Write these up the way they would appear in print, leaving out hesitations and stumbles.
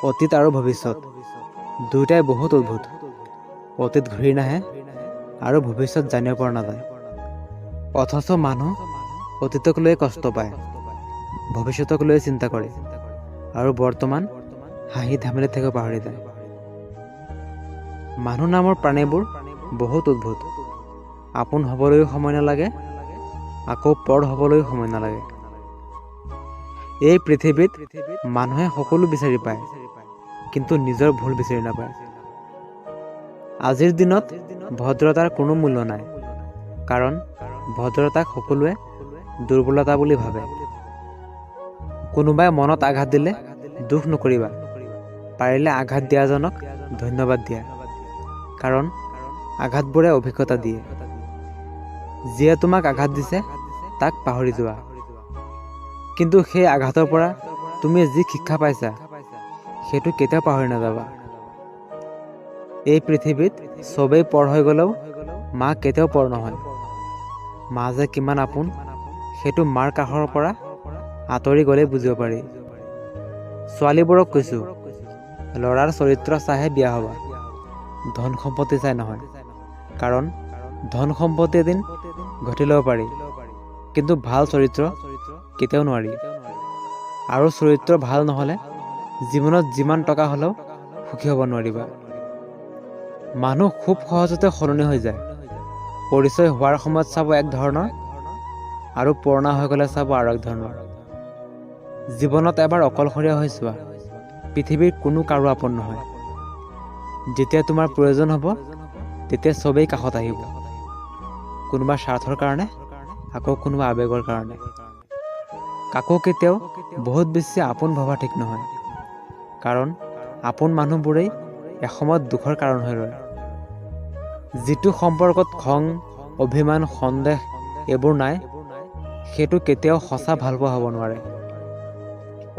অতীত আৰু ভৱিষ্যত দুয়োটাই বহুত অদ্ভুত। অতীত ঘূৰি নাহে আৰু ভৱিষ্যত জানিব পৰা নাযায়। অথচ মানুহ অতীতক লৈ কষ্ট পায়, ভৱিষ্যতক লৈ চিন্তা কৰে আৰু বৰ্তমান হাঁহি ধেমালি থাকিব পাহৰি যায়। মানুহ নামৰ প্ৰাণীবোৰ বহুত অদ্ভুত। আপোন হ'বলৈও সময় নালাগে, আকৌ পৰ হ'বলৈও সময় নালাগে। এই পৃথিৱীত মানুহে সকলো বিচাৰি পায়, কিন্তু নিজৰ ভুল বিচাৰি নাপায়। আজিৰ দিনত ভদ্ৰতাৰ কোনো মূল্য নাই, কাৰণ ভদ্ৰতাক সকলোৱে দুৰ্বলতা বুলি ভাবে। কোনোবাই মনত আঘাত দিলে দুখ নকৰিবা, পাৰিলে আঘাত দিয়াজনক ধন্যবাদ দিয়া, কাৰণ আঘাতবোৰে অভিজ্ঞতা দিয়ে। যিয়ে তোমাক আঘাত দিছে তাক পাহৰি যোৱা, কিন্তু সেই আঘাতৰ পৰা তুমি যি শিক্ষা পাইছা সেইটো কেতিয়াও পাহৰি নাযাবা। এই পৃথিৱীত চবেই পৰ হৈ গ'লেও মা কেতিয়াও পৰ নহয়। মা যে কিমান আপোন সেইটো মাৰ কাষৰ পৰা আঁতৰি গ'লেই বুজিব পাৰি। ছোৱালীবোৰক কৈছোঁ, ল'ৰাৰ চৰিত্ৰ চাইহে বিয়া হ'বা, ধন সম্পত্তি চাই নহয়। কাৰণ ধন সম্পত্তি এদিন ঘটি ল'ব পাৰি, কিন্তু ভাল চৰিত্ৰ কেতিয়াও নোৱাৰি। আৰু চৰিত্ৰ ভাল নহ'লে জীৱনত যিমান টকা হ'লেও সুখী হ'ব নোৱাৰিবা। মানুহ খুব সহজতে সলনি হৈ যায়। পৰিচয় হোৱাৰ সময়ত চাব এক ধৰণৰ আৰু পুৰণা হৈ গ'লে চাব আৰু এক ধৰণৰ। জীৱনত এবাৰ অকলশৰীয়া হৈ চোৱা, পৃথিৱীৰ কোনো কাৰো আপোন নহয়। যেতিয়া তোমাৰ প্ৰয়োজন হ'ব তেতিয়া চবেই কাষত আহিব, কোনোবা স্বাৰ্থৰ কাৰণে, আকৌ কোনোবা আৱেগৰ কাৰণে। কাকো কেতিয়াও বহুত বেছি আপোন ভবা ঠিক নহয়, কাৰণ আপোন মানুহবোৰেই এসময়ত দুখৰ কাৰণ হৈ ৰয়। যিটো সম্পৰ্কত খং, অভিমান, সন্দেহ এইবোৰ নাই, সেইটো কেতিয়াও সঁচা ভালপোৱা হ'ব নোৱাৰে।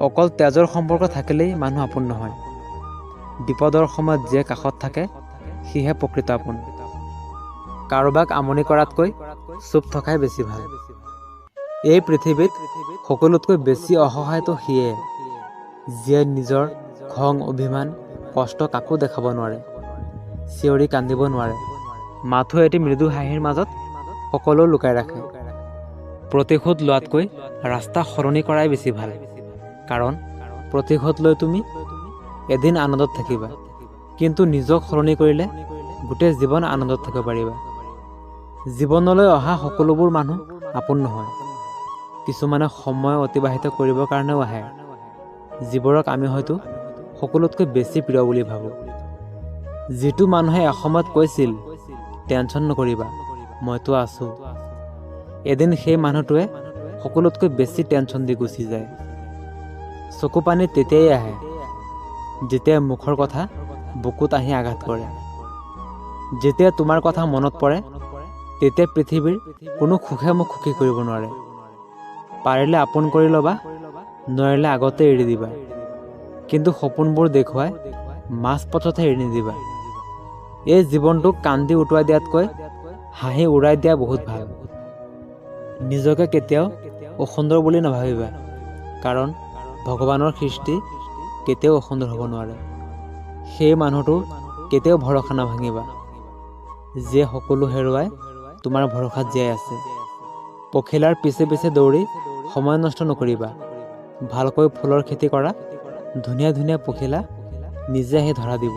অকল তেজৰ সম্পৰ্ক থাকিলেই মানুহ আপোন নহয়। বিপদৰ সময়ত যিয়ে কাষত থাকে সিহে প্ৰকৃত আপোন। কাৰোবাক আমনি কৰাতকৈ চুপ থকাই বেছি ভাল। এই পৃথিৱীত সকলোতকৈ বেছি অসহায়তো সিয়ে, যিয়ে নিজৰ খং, অভিমান, কষ্ট কাকো দেখাব নোৱাৰে, চিঞৰি কান্দিব নোৱাৰে, মাথো এটি মৃদু হাঁহিৰ মাজত সকলো লুকাই ৰাখে। প্ৰতিশোধ লোৱাতকৈ ৰাস্তা সলনি কৰাই বেছি ভাল, কাৰণ প্ৰতিশোধ লৈ তুমি এদিন আনন্দত থাকিবা, কিন্তু নিজক সলনি কৰিলে গোটেই জীৱন আনন্দত থাকিব পাৰিবা। জীৱনলৈ অহা সকলোবোৰ মানুহ আপোন নহয়। কিছুমানে সময় অতিবাহিত কৰিবৰ কাৰণেও আহে, যিবোৰক আমি হয়তো সকলোতকৈ বেছি প্ৰিয় বুলি ভাবোঁ। যিটো মানুহে এসময়ত কৈছিল, টেনচন নকৰিবা মইতো আছোঁ, এদিন সেই মানুহটোৱে সকলোতকৈ বেছি টেনচন দি গুচি যায়। চকু পানী তেতিয়াই আহে যেতিয়া মুখৰ কথা বুকুত আহি আঘাত কৰে। যেতিয়া তোমাৰ কথা মনত পৰে তেতিয়া পৃথিৱীৰ কোনো সুখে মোক সুখী কৰিব নোৱাৰে। পাৰিলে আপোন কৰি ল'বা, নোৱাৰিলে আগতে এৰি দিবা, কিন্তু সপোনবোৰ দেখুৱাই মাজ পথতে এৰি নিদিবা। এই জীৱনটোক কান্দি উটুৱাই দিয়াতকৈ হাঁহি উৰাই দিয়া বহুত ভাল। নিজকে কেতিয়াও অসুন্দৰ বুলি নাভাবিবা, কাৰণ ভগৱানৰ সৃষ্টি কেতিয়াও অসুন্দৰ হ'ব নোৱাৰে। সেই মানুহটোৰ কেতিয়াও ভৰসা নাভাঙিবা, যিয়ে সকলো হেৰুৱাই তোমাৰ ভৰসাত জীয়াই আছে। পখিলাৰ পিছে পিছে দৌৰি সময় নষ্ট নকৰিবা, ভালকৈ ফুলৰ খেতি কৰা, ধুনীয়া ধুনীয়া পখিলা নিজে আহি ধৰা দিব।